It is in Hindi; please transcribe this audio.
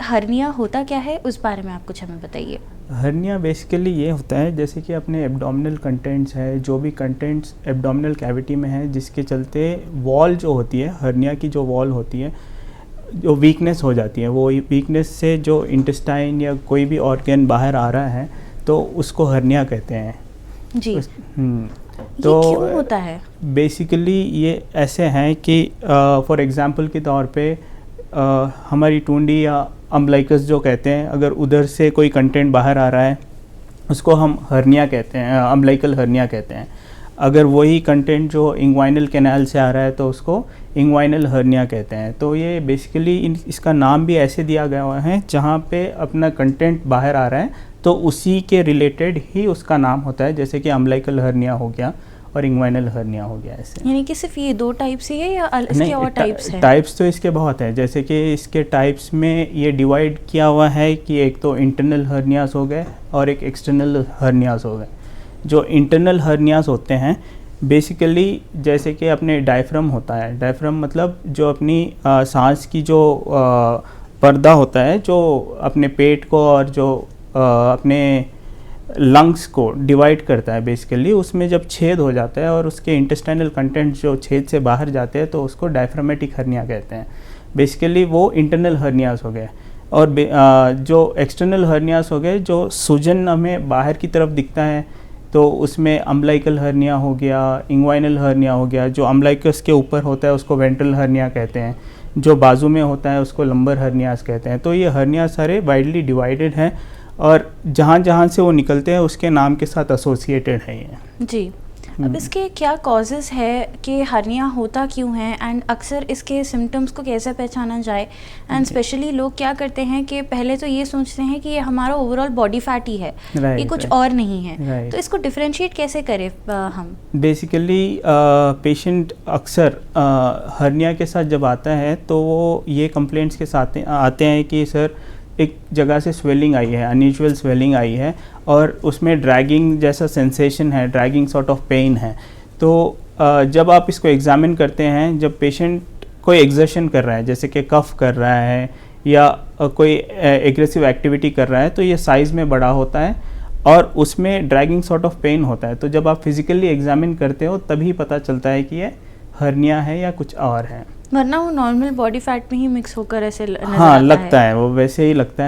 हर्निया होता क्या है, उस बारे में आप कुछ हमें बताइए। हर्निया बेसिकली ये होता है जैसे कि अपने एब्डोमिनल कंटेंट्स है, जो भी कंटेंट्स एब्डोमिनल कैविटी में है, जिसके चलते वॉल जो होती है, हर्निया की जो वॉल होती है, जो वीकनेस हो जाती है, वो वीकनेस से जो इंटेस्टाइन या कोई भी ऑर्गन बाहर आ रहा है तो उसको हर्निया कहते हैं। जी। तो ये क्यों होता है? बेसिकली ये ऐसे हैं कि फॉर एग्जांपल के तौर पे हमारी टुंडी या अम्बलाइकस जो कहते हैं, अगर उधर से कोई कंटेंट बाहर आ रहा है उसको हम हर्निया कहते हैं, अम्बलाइकल हर्निया कहते हैं। अगर वही कंटेंट जो इंग्वाइनल कैनाल से आ रहा है तो उसको इंग्वाइनल हर्निया कहते हैं। तो ये बेसिकली इसका नाम भी ऐसे दिया गया हुआ है, जहाँ पे अपना कंटेंट बाहर आ रहा है तो उसी के रिलेटेड ही उसका नाम होता है, जैसे कि अम्बलाइकल हर्निया हो गया और इंग्वाइनल हर्निया हो गया। ऐसे यानी कि सिर्फ ये 2 टाइप्स ही है या इसके और टाइप्स हैं? टाइप्स तो इसके बहुत हैं। जैसे कि इसके टाइप्स में ये डिवाइड किया हुआ है कि एक तो इंटरनल हर्नियास हो गए और एक एक्सटर्नल हर्नियास हो गए। जो इंटरनल हर्नियास होते हैं बेसिकली जैसे कि अपने डायफ्राम होता है, डायफ्राम मतलब जो अपनी सांस की जो पर्दा होता है, जो अपने पेट को और जो अपने लंग्स को डिवाइड करता है, बेसिकली उसमें जब छेद हो जाता है और उसके इंटेस्टाइनल कंटेंट जो छेद से बाहर जाते हैं तो उसको डायफ्रामेटिक हर्निया कहते हैं। बेसिकली वो इंटरनल हर्नियास हो गए। और जो एक्सटर्नल हर्नियास हो गए, जो सूजन हमें बाहर की तरफ दिखता है, तो उसमें अम्बलाइकल हर्निया हो गया, इंग्वाइनल हर्निया हो गया। जो अम्बलाइकस के ऊपर होता है उसको वेंट्रल हर्निया कहते हैं, जो बाजू में होता है उसको लंबर हर्नियास कहते हैं। तो ये हर्निया सारे वाइडली डिवाइडेड हैं और जहाँ जहाँ से वो निकलते हैं उसके नाम के साथ एसोसिएटेड है ये। जी। अब इसके क्या कॉजेज़ है कि हर्निया होता क्यों है, एंड अक्सर इसके सिम्टम्स को कैसे पहचाना जाए? एंड स्पेशली लोग क्या करते हैं कि पहले तो ये सोचते हैं कि ये हमारा ओवरऑल बॉडी फैट ही है, ये कुछ और नहीं है। तो इसको डिफरेंशिएट कैसे करें हम? बेसिकली पेशेंट अक्सर हर्निया के साथ जब आता है तो वो ये कंप्लेंट्स के साथ आते हैं कि सर एक जगह से स्वेलिंग आई है, अनयूजुअल स्वेलिंग आई है और उसमें ड्रैगिंग जैसा सेंसेशन है, ड्रैगिंग सॉर्ट ऑफ पेन है। तो जब आप इसको एग्जामिन करते हैं, जब पेशेंट कोई एक्सर्शन कर रहा है, जैसे कि कफ कर रहा है या कोई एग्रेसिव एक्टिविटी कर रहा है, तो ये साइज़ में बड़ा होता है और उसमें ड्रैगिंग सॉर्ट ऑफ पेन होता है। तो जब आप फिजिकली एग्जामिन करते हो तभी पता चलता है कि ये हर्निया है या कुछ और है, वरना वो नॉर्मल बॉडी फैट में ही मिक्स होकर ऐसे हाँ लगता है, वो वैसे ही लगता है।